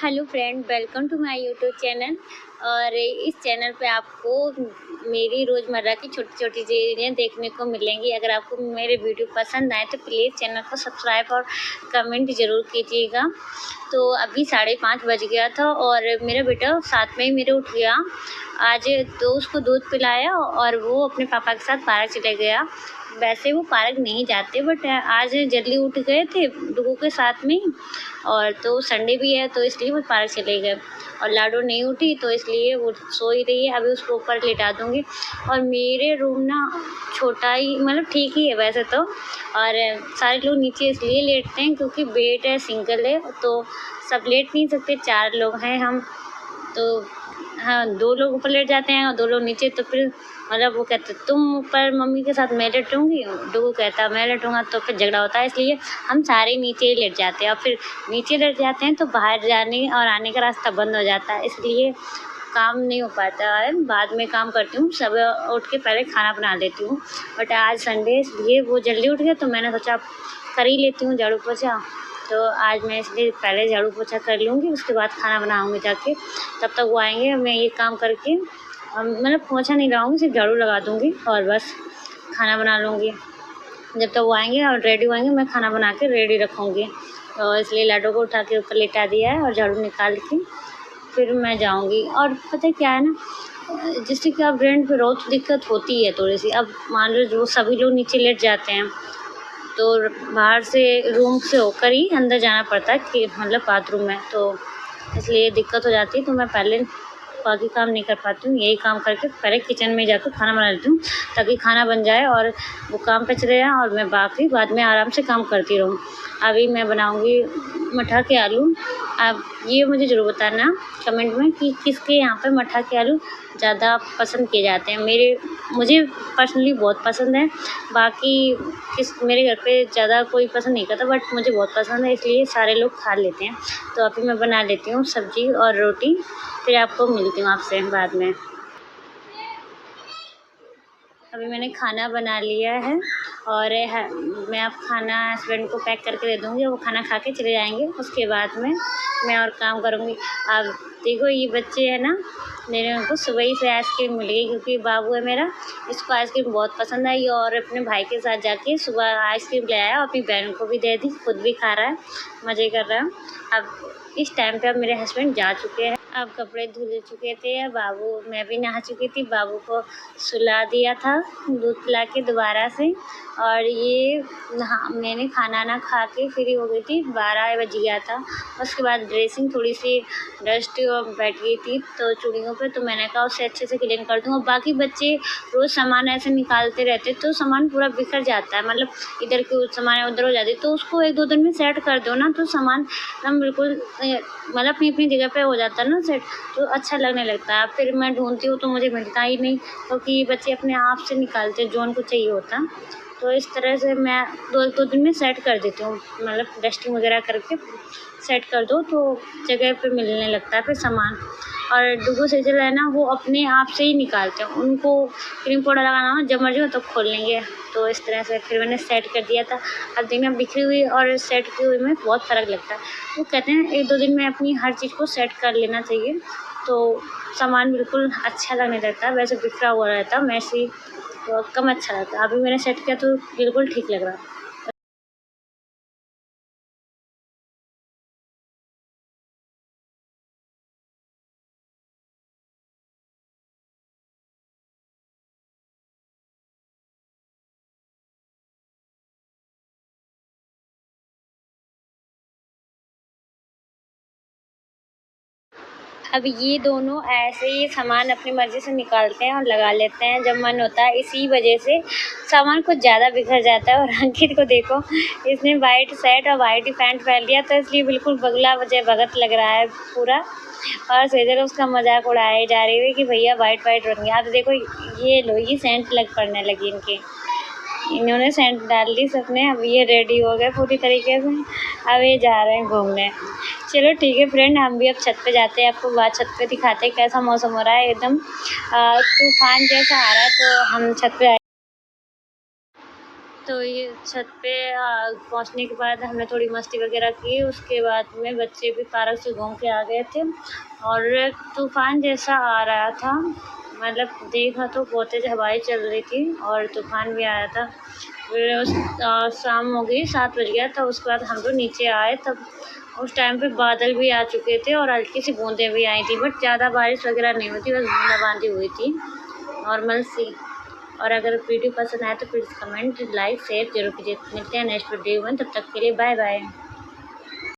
Hello friend, welcome to my YouTube channel. और इस channel पे आपको मेरी रोज़मर्रा की छोटी-छोटी चीज़ें देखने को मिलेंगी। अगर आपको मेरे वीडियो पसंद आए तो प्लीज़ चैनल को सब्सक्राइब और कमेंट ज़रूर कीजिएगा। तो अभी 5:30 बज गया था और मेरा बेटा साथ में ही मेरे उठ गया। आज तो उसको दूध पिलाया और वो अपने पापा के साथ पार्क चले गया। वैसे वो पार्क नहीं जाते बट आज जल्दी उठ गए थे डुगू के साथ में ही, और तो संडे भी है तो इसलिए वो पार्क चले गए। और लाडो नहीं उठी तो इसलिए वो सो ही रही है। अभी उसको ऊपर लेटा दूँगी। और मेरे रूम ना छोटा ही मतलब ठीक ही है वैसे तो, और सारे लोग नीचे इसलिए लेटते हैं क्योंकि बेड है, सिंगल है तो सब लेट नहीं सकते। 4 लोग हैं हम, तो हाँ 2 लोग ऊपर लेट जाते हैं और 2 लोग नीचे। तो फिर मतलब वो कहते तुम ऊपर मम्मी के साथ मैं लेटूँगी, डुगू कहता मैं लेटूँगा, तो फिर झगड़ा होता है। इसलिए हम सारे नीचे ही लेट जाते हैं और फिर नीचे लेट जाते हैं तो बाहर जाने और आने का रास्ता बंद हो जाता है, इसलिए काम नहीं हो पाता है। बाद में काम करती हूँ, सुबह उठ के पहले खाना बना लेती हूँ। बट आज संडे इसलिए वो जल्दी उठ गया तो मैंने सोचा कर ही लेती हूँ झाड़ू पोछा। तो आज मैं इसलिए पहले झाड़ू पोछा कर लूँगी, उसके बाद खाना बनाऊँगी जाके। तब तक वो आएँगे, मैं ये काम करके मतलब पोछा नहीं लगाऊँगी, सिर्फ झाड़ू लगा दूँगी और बस खाना बना लूँगी। जब तक वो आएँगे और रेडी होएंगे मैं खाना बना के रेडी रखूँगी। तो इसलिए लाडो को उठा के ऊपर लेटा दिया है और झाड़ू निकाल के फिर मैं जाऊँगी। और पता है क्या है ना, जैसे कि अब रेंट पे रहो तो दिक्कत होती है थोड़ी सी। अब मान लो जो सभी लोग नीचे लेट जाते हैं तो बाहर से रूम से होकर ही अंदर जाना पड़ता है कि मतलब बाथरूम में, तो इसलिए दिक्कत हो जाती है। तो मैं पहले बाकी काम नहीं कर पाती हूँ, यही काम करके पहले किचन में जाकर खाना बना लेती हूँ ताकि खाना बन जाए और वो काम पे चले जाएँ और मैं बाकी बाद में आराम से काम करती रहूँ। अभी मैं बनाऊँगी मठा के आलू। अब ये मुझे ज़रूर बताना कमेंट में कि किसके यहाँ पे मठा के आलू ज़्यादा पसंद किए जाते हैं। मुझे पर्सनली बहुत पसंद है। बाकी मेरे घर पे ज़्यादा कोई पसंद नहीं करता बट मुझे बहुत पसंद है, इसलिए सारे लोग खा लेते हैं। तो अभी मैं बना लेती हूँ सब्ज़ी और रोटी, फिर आपको मिलती हूँ आपसे बाद में। अभी मैंने खाना बना लिया है और मैं अब खाना हस्बैंड को पैक करके दे दूँगी, वो खाना खा के चले जाएँगे। उसके बाद में मैं और काम करूँगी। अब देखो ये बच्चे हैं ना मेरे, उनको सुबह ही से आइसक्रीम मिल गई क्योंकि बाबू है मेरा, इसको आइसक्रीम बहुत पसंद आई और अपने भाई के साथ जाके सुबह आइसक्रीम ले आया और अपनी बहन को भी दे दी, खुद भी खा रहा है, मज़े कर रहा है। अब इस टाइम पे अब मेरे हस्बैंड जा चुके हैं। अब कपड़े धुल चुके थे, बाबू मैं भी नहा चुकी थी, बाबू को सुला दिया था दूध पिला के दोबारा से। और ये मैंने खाना ना खा के फ्री हो गई थी, 12 बज गया था। उसके बाद ड्रेसिंग थोड़ी सी डस्टी और बैठ गई थी तो चूड़ियों पे, तो मैंने कहा उसे अच्छे से क्लीन कर दूँ। और बाकी बच्चे रोज़ सामान ऐसे निकालते रहते तो सामान पूरा बिखर जाता है, मतलब इधर के सामान उधर हो जाती, तो उसको 1-2 दिन में सेट कर दो ना तो सामान एकदम बिल्कुल मतलब अपनी जगह पे हो जाता है ना सेट, तो अच्छा लगने लगता है। फिर मैं ढूंढती हूँ तो मुझे मिलता ही नहीं क्योंकि ये बच्चे अपने आप से निकालते जो उनको चाहिए होता। तो इस तरह से मैं 2 दिन में सेट कर देती हूँ, मतलब डस्टिंग वगैरह करके सेट कर दो तो जगह पे मिलने लगता है फिर सामान। और डुगू सेजल है ना, वो अपने आप से ही निकालते हैं, उनको क्रीम पाउडर लगाना हो जब मर्जी हो तो खोल लेंगे। तो इस तरह से फिर मैंने सेट कर दिया था। अब देखना बिखरी हुई और सेट की हुई में बहुत फ़र्क लगता है। वो कहते हैं 1-2 दिन में अपनी हर चीज़ को सेट कर लेना चाहिए तो सामान बिल्कुल अच्छा लगने लगता है। वैसे बिखरा हुआ रहता है मैसी तो कम अच्छा लगता है। अभी मैंने सेट किया तो बिल्कुल ठीक लग रहा है। अब ये दोनों ऐसे ही सामान अपनी मर्ज़ी से निकालते हैं और लगा लेते हैं जब मन होता है, इसी वजह से सामान कुछ ज़्यादा बिखर जाता है। और अंकित को देखो, इसने वाइट शर्ट और वाइट ही पैंट पहन लिया तो इसलिए बिल्कुल बगला वजह भगत लग रहा है पूरा। और सेजल उसका मजाक उड़ाए जा रही है कि भैया वाइट वाइट रंग है। अब देखो ये लो, ये सेंट लग पड़ने लगी इनके, इन्होंने सेंट डाल दी सबने। अब ये रेडी हो गए पूरी तरीके से, अब ये जा रहे हैं घूमने। चलो ठीक है फ्रेंड, हम भी अब छत पे जाते हैं, आपको बात छत पे दिखाते हैं कैसा मौसम हो रहा है। एकदम तूफान जैसा आ रहा है तो हम छत पे तो ये छत पे पहुँचने के बाद हमने थोड़ी मस्ती वगैरह की। उसके बाद में बच्चे भी पार्क से घूम के आ गए थे और तूफ़ान जैसा आ रहा था, मतलब देखा तो बहुत तेज़ हवाएं चल रही थी और तूफ़ान भी आया था। फिर शाम हो गई, 7 बज गया, तब उसके बाद हम लोग नीचे आए। तब उस टाइम पे बादल भी आ चुके थे और हल्की सी बूंदें भी आई थी, बट ज़्यादा बारिश वगैरह नहीं हुई थी, बस बूंदाबांदी हुई थी नॉर्मल सी। और अगर वीडियो पसंद आए तो प्लीज़ कमेंट, लाइक, शेयर ज़रूर कीजिए। मिलते हैं नेक्स्ट वीडियो में, तब तक के लिए बाय बाय।